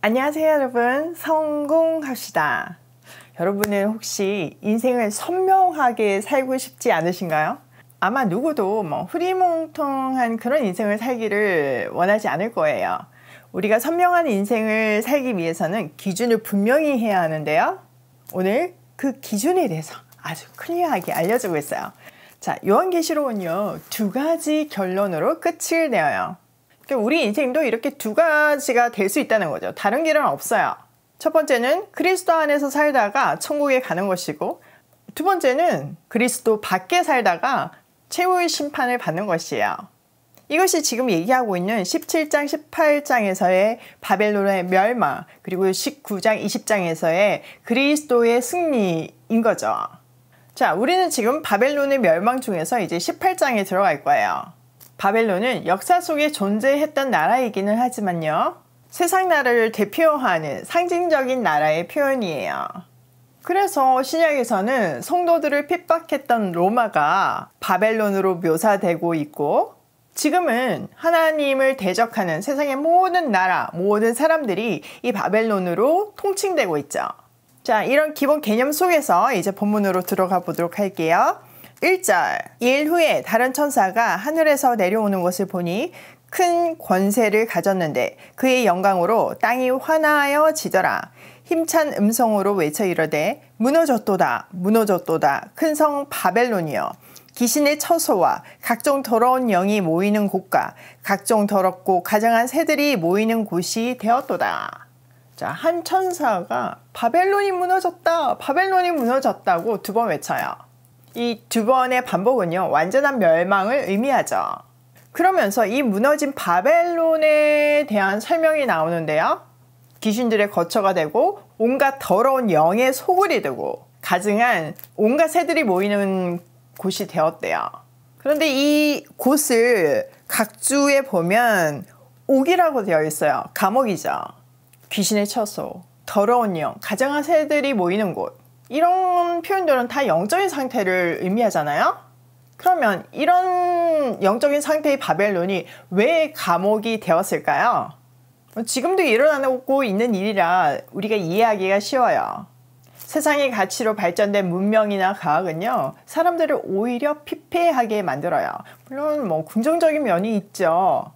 안녕하세요 여러분, 성공합시다. 여러분은 혹시 인생을 선명하게 살고 싶지 않으신가요? 아마 누구도 흐리멍텅한 그런 인생을 살기를 원하지 않을 거예요. 우리가 선명한 인생을 살기 위해서는 기준을 분명히 해야 하는데요, 오늘 그 기준에 대해서 아주 클리어하게 알려주고 있어요. 자, 요한계시록은요 2가지 결론으로 끝을 내어요. 우리 인생도 이렇게 2가지가 될 수 있다는 거죠. 다른 길은 없어요. 첫 번째는 그리스도 안에서 살다가 천국에 가는 것이고, 두 번째는 그리스도 밖에 살다가 최후의 심판을 받는 것이에요. 이것이 지금 얘기하고 있는 17장, 18장에서의 바벨론의 멸망, 그리고 19장, 20장에서의 그리스도의 승리인 거죠. 자, 우리는 지금 바벨론의 멸망 중에서 이제 18장에 들어갈 거예요. 바벨론은 역사 속에 존재했던 나라이기는 하지만요, 세상 나라를 대표하는 상징적인 나라의 표현이에요. 그래서 신약에서는 성도들을 핍박했던 로마가 바벨론으로 묘사되고 있고, 지금은 하나님을 대적하는 세상의 모든 나라, 모든 사람들이 이 바벨론으로 통칭되고 있죠. 자, 이런 기본 개념 속에서 이제 본문으로 들어가 보도록 할게요. 1절, 일 후에 다른 천사가 하늘에서 내려오는 것을 보니 큰 권세를 가졌는데 그의 영광으로 땅이 환하여 지더라. 힘찬 음성으로 외쳐 이르되 무너졌도다 무너졌도다 큰 성 바벨론이여, 귀신의 처소와 각종 더러운 영이 모이는 곳과 각종 더럽고 가증한 새들이 모이는 곳이 되었도다. 자, 한 천사가 바벨론이 무너졌다, 바벨론이 무너졌다고 2번 외쳐요. 이 2번의 반복은요, 완전한 멸망을 의미하죠. 그러면서 이 무너진 바벨론에 대한 설명이 나오는데요, 귀신들의 거처가 되고 온갖 더러운 영의 소굴이 되고 가증한 온갖 새들이 모이는 곳이 되었대요. 그런데 이 곳을 각주에 보면 옥이라고 되어 있어요. 감옥이죠. 귀신의 처소, 더러운 영, 가증한 새들이 모이는 곳, 이런 표현들은 다 영적인 상태를 의미하잖아요. 그러면 이런 영적인 상태의 바벨론이 왜 감옥이 되었을까요? 지금도 일어나고 있는 일이라 우리가 이해하기가 쉬워요. 세상의 가치로 발전된 문명이나 과학은요, 사람들을 오히려 피폐하게 만들어요. 물론 긍정적인 면이 있죠.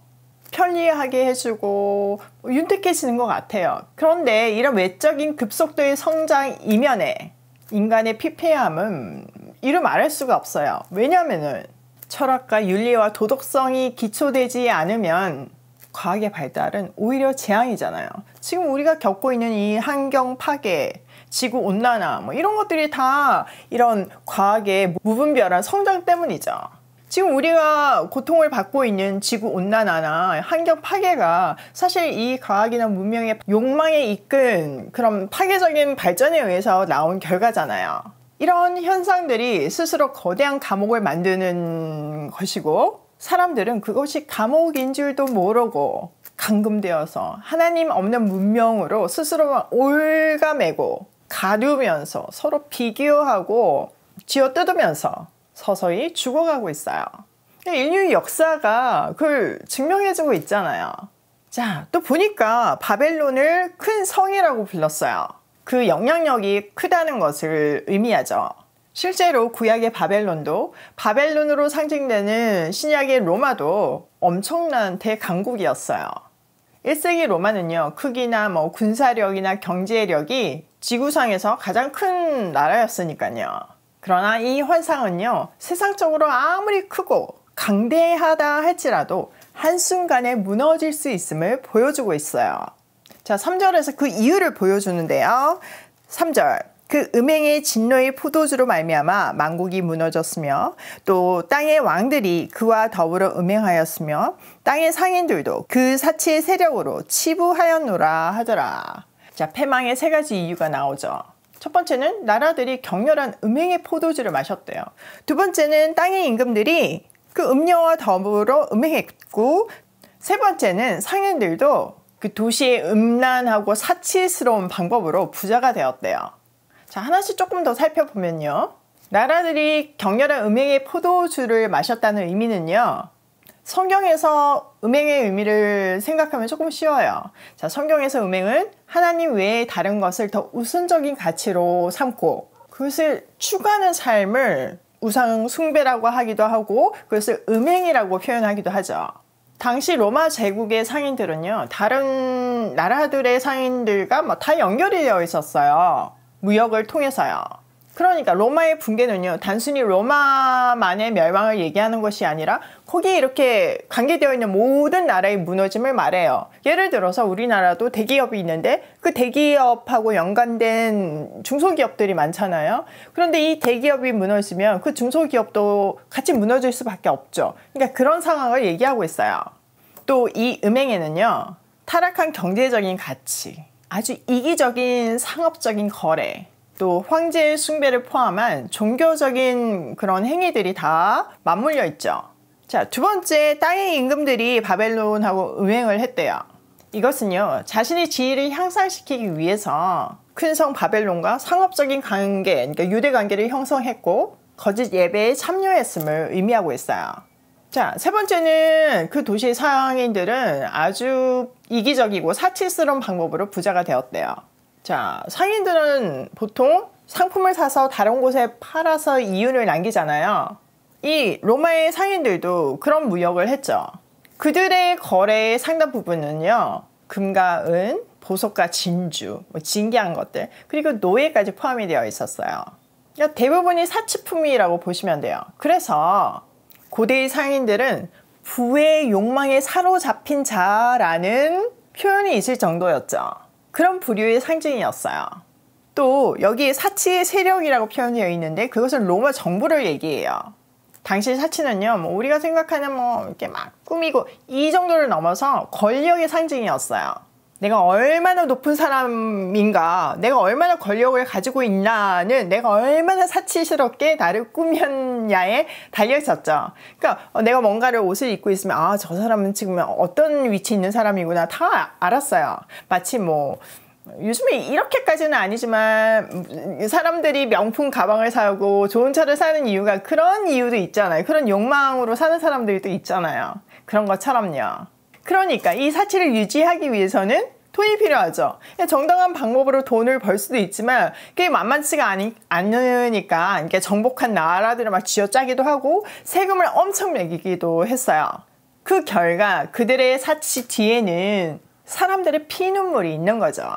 편리하게 해주고 윤택해지는 것 같아요. 그런데 이런 외적인 급속도의 성장 이면에 인간의 피폐함은 이루 말할 수가 없어요. 왜냐하면 철학과 윤리와 도덕성이 기초되지 않으면 과학의 발달은 오히려 재앙이잖아요. 지금 우리가 겪고 있는 이 환경 파괴, 지구 온난화 이런 것들이 다 이런 과학의 무분별한 성장 때문이죠. 지금 우리가 고통을 받고 있는 지구 온난화나 환경 파괴가 사실 이 과학이나 문명의 욕망에 이끈 그런 파괴적인 발전에 의해서 나온 결과잖아요. 이런 현상들이 스스로 거대한 감옥을 만드는 것이고, 사람들은 그것이 감옥인 줄도 모르고 감금되어서 하나님 없는 문명으로 스스로 올가매고 가두면서 서로 비교하고 쥐어뜯으면서 서서히 죽어가고 있어요. 인류의 역사가 그걸 증명해주고 있잖아요. 자, 또 보니까 바벨론을 큰 성이라고 불렀어요. 그 영향력이 크다는 것을 의미하죠. 실제로 구약의 바벨론도, 바벨론으로 상징되는 신약의 로마도 엄청난 대강국이었어요. 1세기 로마는요, 크기나 군사력이나 경제력이 지구상에서 가장 큰 나라였으니까요. 그러나 이 환상은요, 세상적으로 아무리 크고 강대하다 할지라도 한순간에 무너질 수 있음을 보여주고 있어요. 자, 3절에서 그 이유를 보여주는데요. 3절, 그 음행의 진노의 포도주로 말미암아 만국이 무너졌으며 또 땅의 왕들이 그와 더불어 음행하였으며 땅의 상인들도 그 사치의 세력으로 치부하였노라 하더라. 자, 패망의 3가지 이유가 나오죠. 첫 번째는 나라들이 격렬한 음행의 포도주를 마셨대요. 두 번째는 땅의 임금들이 그 음녀와 더불어 음행했고, 세 번째는 상인들도 그 도시의 음란하고 사치스러운 방법으로 부자가 되었대요. 자, 하나씩 조금 더 살펴보면요, 나라들이 격렬한 음행의 포도주를 마셨다는 의미는요, 성경에서 음행의 의미를 생각하면 조금 쉬워요. 자, 성경에서 음행은 하나님 외에 다른 것을 더 우선적인 가치로 삼고 그것을 추구하는 삶을 우상 숭배라고 하기도 하고 그것을 음행이라고 표현하기도 하죠. 당시 로마 제국의 상인들은요, 다른 나라들의 상인들과 다 연결이 되어 있었어요. 무역을 통해서요. 그러니까 로마의 붕괴는요, 단순히 로마만의 멸망을 얘기하는 것이 아니라 거기에 이렇게 관계되어 있는 모든 나라의 무너짐을 말해요. 예를 들어서 우리나라도 대기업이 있는데 그 대기업하고 연관된 중소기업들이 많잖아요. 그런데 이 대기업이 무너지면 그 중소기업도 같이 무너질 수밖에 없죠. 그러니까 그런 상황을 얘기하고 있어요. 또 이 음행에는요, 타락한 경제적인 가치, 아주 이기적인 상업적인 거래, 또 황제의 숭배를 포함한 종교적인 그런 행위들이 다 맞물려 있죠. 자, 두 번째, 땅의 임금들이 바벨론하고 음행을 했대요. 이것은요, 자신의 지위를 향상시키기 위해서 큰 성 바벨론과 상업적인 관계, 그러니까 유대 관계를 형성했고 거짓 예배에 참여했음을 의미하고 있어요. 자, 세 번째는 그 도시의 상인들은 아주 이기적이고 사치스러운 방법으로 부자가 되었대요. 자, 상인들은 보통 상품을 사서 다른 곳에 팔아서 이윤을 남기잖아요. 이 로마의 상인들도 그런 무역을 했죠. 그들의 거래의 상당 부분은요, 금과 은, 보석과 진주, 진귀한 것들, 그리고 노예까지 포함이 되어 있었어요. 그러니까 대부분이 사치품이라고 보시면 돼요. 그래서 고대의 상인들은 부의 욕망에 사로잡힌 자라는 표현이 있을 정도였죠. 그런 부류의 상징이었어요. 또 여기에 사치의 세력이라고 표현되어 있는데 그것은 로마 정부를 얘기해요. 당시 사치는요, 우리가 생각하는 이렇게 막 꾸미고 이 정도를 넘어서 권력의 상징이었어요. 내가 얼마나 높은 사람인가, 내가 얼마나 권력을 가지고 있나는 내가 얼마나 사치스럽게 나를 꾸몄냐에 달려있었죠. 그러니까 내가 뭔가를 옷을 입고 있으면 아, 저 사람은 지금 어떤 위치에 있는 사람이구나 다 알았어요. 마치 요즘에 이렇게까지는 아니지만 사람들이 명품 가방을 사고 좋은 차를 사는 이유가 그런 이유도 있잖아요. 그런 욕망으로 사는 사람들도 있잖아요. 그런 것처럼요. 그러니까 이 사치를 유지하기 위해서는 돈이 필요하죠. 정당한 방법으로 돈을 벌 수도 있지만 그게 만만치가 않으니까 그러니까 정복한 나라들을 막 쥐어짜기도 하고 세금을 엄청 매기기도 했어요. 그 결과 그들의 사치 뒤에는 사람들의 피눈물이 있는 거죠.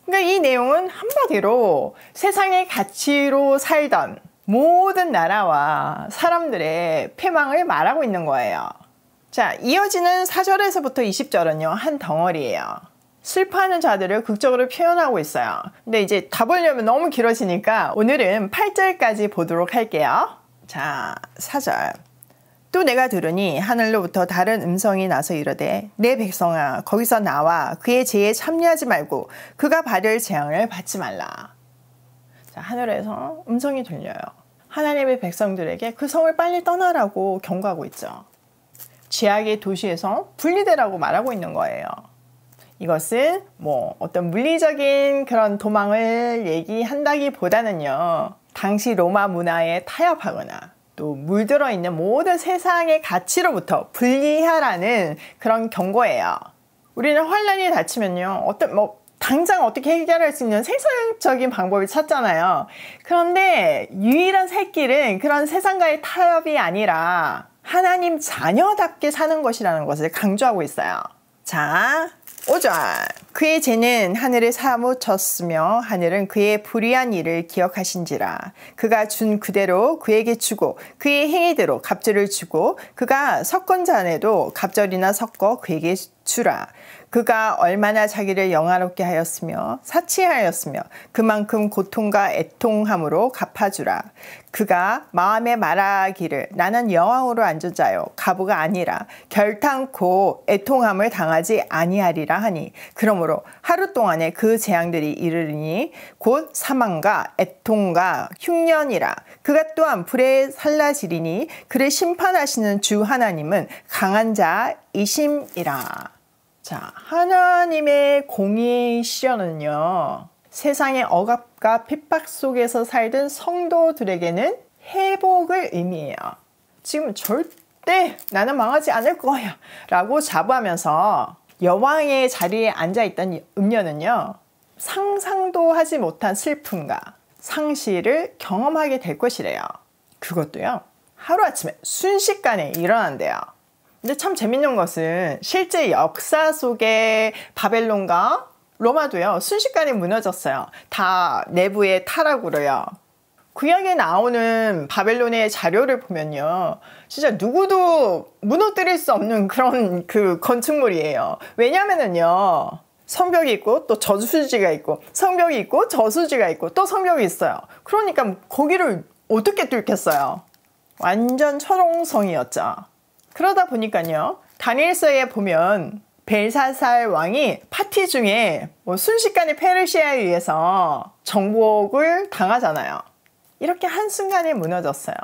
그러니까 이 내용은 한마디로 세상의 가치로 살던 모든 나라와 사람들의 패망을 말하고 있는 거예요. 자, 이어지는 4절에서부터 20절은요, 한 덩어리예요. 슬퍼하는 자들을 극적으로 표현하고 있어요. 근데 이제 다 보려면 너무 길어지니까 오늘은 8절까지 보도록 할게요. 자, 4절. 또 내가 들으니 하늘로부터 다른 음성이 나서 이르되 내 백성아 거기서 나와 그의 죄에 참여하지 말고 그가 받을 재앙을 받지 말라. 자, 하늘에서 음성이 들려요. 하나님의 백성들에게 그 성을 빨리 떠나라고 경고하고 있죠. 죄악의 도시에서 분리되라고 말하고 있는 거예요. 이것은 어떤 물리적인 그런 도망을 얘기한다기보다는요, 당시 로마 문화에 타협하거나 또 물들어 있는 모든 세상의 가치로부터 분리하라는 그런 경고예요. 우리는 환란이 닥치면요, 당장 어떻게 해결할 수 있는 생산적인 방법을 찾잖아요. 그런데 유일한 살 길은 그런 세상과의 타협이 아니라 하나님 자녀답게 사는 것이라는 것을 강조하고 있어요. 자, 5절. 그의 죄는 하늘에 사무쳤으며 하늘은 그의 불의한 일을 기억하신지라. 그가 준 그대로 그에게 주고 그의 행위대로 갑절을 주고 그가 섞은 잔에도 갑절이나 섞어 그에게 주라. 그가 얼마나 자기를 영화롭게 하였으며 사치하였으며 그만큼 고통과 애통함으로 갚아주라. 그가 마음에 말하기를 나는 영왕으로 앉은 자요 가부가 아니라 결탄코 애통함을 당하지 아니하리라 하니 그러므로 하루 동안에 그 재앙들이 이르리니 곧 사망과 애통과 흉년이라. 그가 또한 불에 살라지리니 그를 심판하시는 주 하나님은 강한 자이심이라. 자, 하나님의 공의의 시련은요, 세상의 억압과 핍박 속에서 살던 성도들에게는 회복을 의미해요. 지금 절대 네, 나는 망하지 않을 거야 라고 자부하면서 여왕의 자리에 앉아있던 음녀는요, 상상도 하지 못한 슬픔과 상실을 경험하게 될 것이래요. 그것도요, 하루아침에 순식간에 일어난대요. 근데 참 재밌는 것은 실제 역사 속의 바벨론과 로마도요, 순식간에 무너졌어요. 다 내부의 타락으로요. 구약에 나오는 바벨론의 자료를 보면요, 진짜 누구도 무너뜨릴 수 없는 그런 그 건축물이에요. 왜냐면은요, 성벽이 있고 또 저수지가 있고, 성벽이 있고 저수지가 있고 또 성벽이 있어요. 그러니까 거기를 어떻게 뚫겠어요? 완전 철옹성이었죠. 그러다 보니까요, 다니엘서에 보면 벨사살 왕이 파티 중에 순식간에 페르시아에 의해서 정복을 당하잖아요. 이렇게 한순간에 무너졌어요.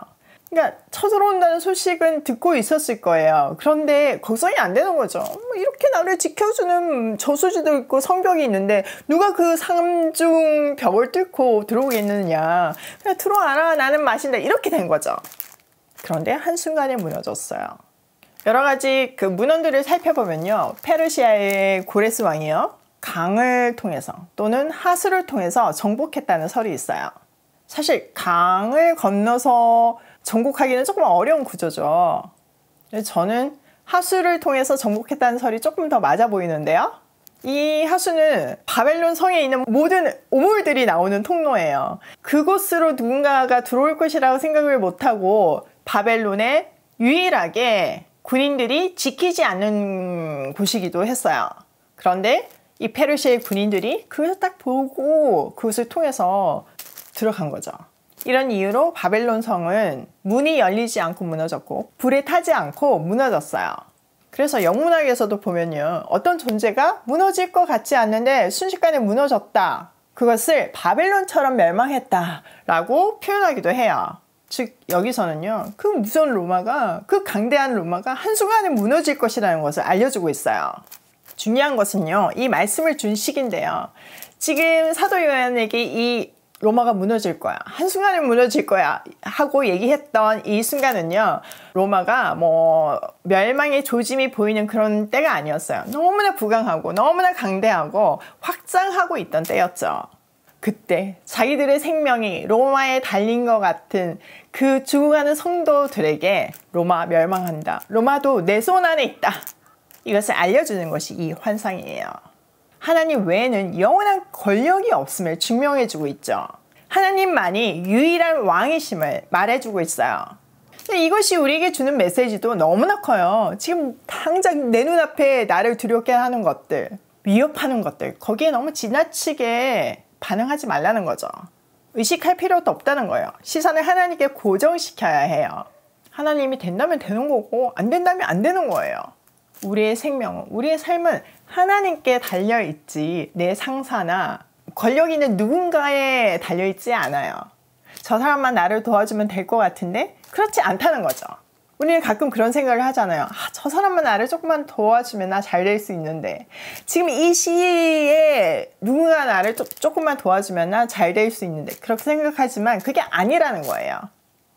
그러니까 쳐들어온다는 소식은 듣고 있었을 거예요. 그런데 걱정이 안 되는 거죠. 이렇게 나를 지켜주는 저수지도 있고 성벽이 있는데 누가 그 삼중 벽을 뚫고 들어오겠느냐. 그냥 들어와라, 나는 마신다, 이렇게 된 거죠. 그런데 한순간에 무너졌어요. 여러 가지 그 문헌들을 살펴보면요, 페르시아의 고레스 왕이요, 강을 통해서 또는 하수를 통해서 정복했다는 설이 있어요. 사실 강을 건너서 정복하기는 조금 어려운 구조죠. 저는 하수를 통해서 정복했다는 설이 조금 더 맞아 보이는데요. 이 하수는 바벨론 성에 있는 모든 오물들이 나오는 통로예요. 그곳으로 누군가가 들어올 것이라고 생각을 못하고 바벨론에 유일하게 군인들이 지키지 않는 곳이기도 했어요. 그런데 이 페르시아의 군인들이 그것을 딱 보고 그것을 통해서 들어간 거죠. 이런 이유로 바벨론 성은 문이 열리지 않고 무너졌고 불에 타지 않고 무너졌어요. 그래서 영문학에서도 보면요, 어떤 존재가 무너질 것 같지 않는데 순식간에 무너졌다, 그것을 바벨론처럼 멸망했다 라고 표현하기도 해요. 즉 여기서는요, 그 무서운 로마가, 그 강대한 로마가 한순간에 무너질 것이라는 것을 알려주고 있어요. 중요한 것은요, 이 말씀을 준 시기인데요, 지금 사도 요한에게 이 로마가 무너질 거야, 한순간에 무너질 거야 하고 얘기했던 이 순간은요, 로마가 뭐 멸망의 조짐이 보이는 그런 때가 아니었어요. 너무나 부강하고 너무나 강대하고 확장하고 있던 때였죠. 그때 자기들의 생명이 로마에 달린 것 같은 그 죽어가는 성도들에게 로마 멸망한다, 로마도 내 손 안에 있다, 이것을 알려주는 것이 이 환상이에요. 하나님 외에는 영원한 권력이 없음을 증명해주고 있죠. 하나님만이 유일한 왕이심을 말해주고 있어요. 이것이 우리에게 주는 메시지도 너무나 커요. 지금 당장 내 눈앞에 나를 두렵게 하는 것들, 위협하는 것들, 거기에 너무 지나치게 반응하지 말라는 거죠. 의식할 필요도 없다는 거예요. 시선을 하나님께 고정시켜야 해요. 하나님이 된다면 되는 거고 안 된다면 안 되는 거예요. 우리의 생명은, 우리의 삶은 하나님께 달려있지 내 상사나 권력 있는 누군가에 달려있지 않아요. 저 사람만 나를 도와주면 될 것 같은데 그렇지 않다는 거죠. 우리는 가끔 그런 생각을 하잖아요. 저 사람만 나를 조금만 도와주면 나 잘 될 수 있는데, 지금 이 시기에 누군가 나를 조금만 도와주면 나 잘 될 수 있는데, 그렇게 생각하지만 그게 아니라는 거예요.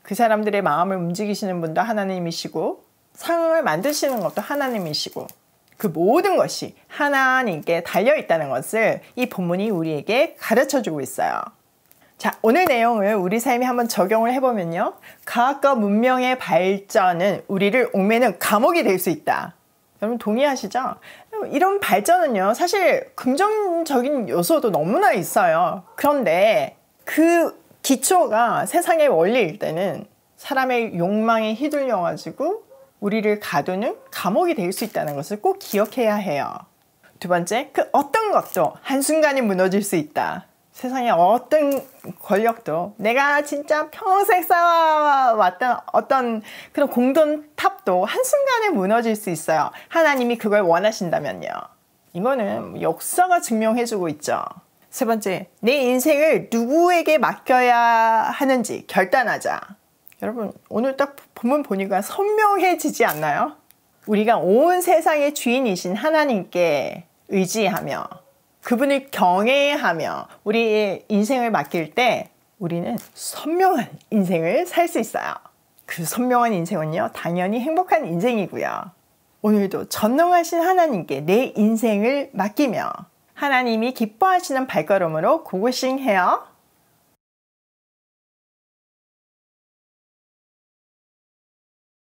그 사람들의 마음을 움직이시는 분도 하나님이시고 상황을 만드시는 것도 하나님이시고, 그 모든 것이 하나님께 달려있다는 것을 이 본문이 우리에게 가르쳐주고 있어요. 자, 오늘 내용을 우리 삶에 한번 적용을 해보면요, 과학과 문명의 발전은 우리를 옥매는 감옥이 될 수 있다. 여러분 동의하시죠? 이런 발전은요, 사실 긍정적인 요소도 너무나 있어요. 그런데 그 기초가 세상의 원리일 때는 사람의 욕망에 휘둘려가지고 우리를 가두는 감옥이 될 수 있다는 것을 꼭 기억해야 해요. 두 번째, 그 어떤 것도 한순간에 무너질 수 있다. 세상에 어떤 권력도, 내가 진짜 평생 쌓아왔던 어떤 그런 공든탑도 한순간에 무너질 수 있어요. 하나님이 그걸 원하신다면요. 이거는 역사가 증명해주고 있죠. 세 번째, 내 인생을 누구에게 맡겨야 하는지 결단하자. 여러분, 오늘 딱 본문 보니까 선명해지지 않나요? 우리가 온 세상의 주인이신 하나님께 의지하며 그분을 경외하며 우리의 인생을 맡길 때 우리는 선명한 인생을 살 수 있어요. 그 선명한 인생은요, 당연히 행복한 인생이고요. 오늘도 전능하신 하나님께 내 인생을 맡기며 하나님이 기뻐하시는 발걸음으로 고고싱 해요.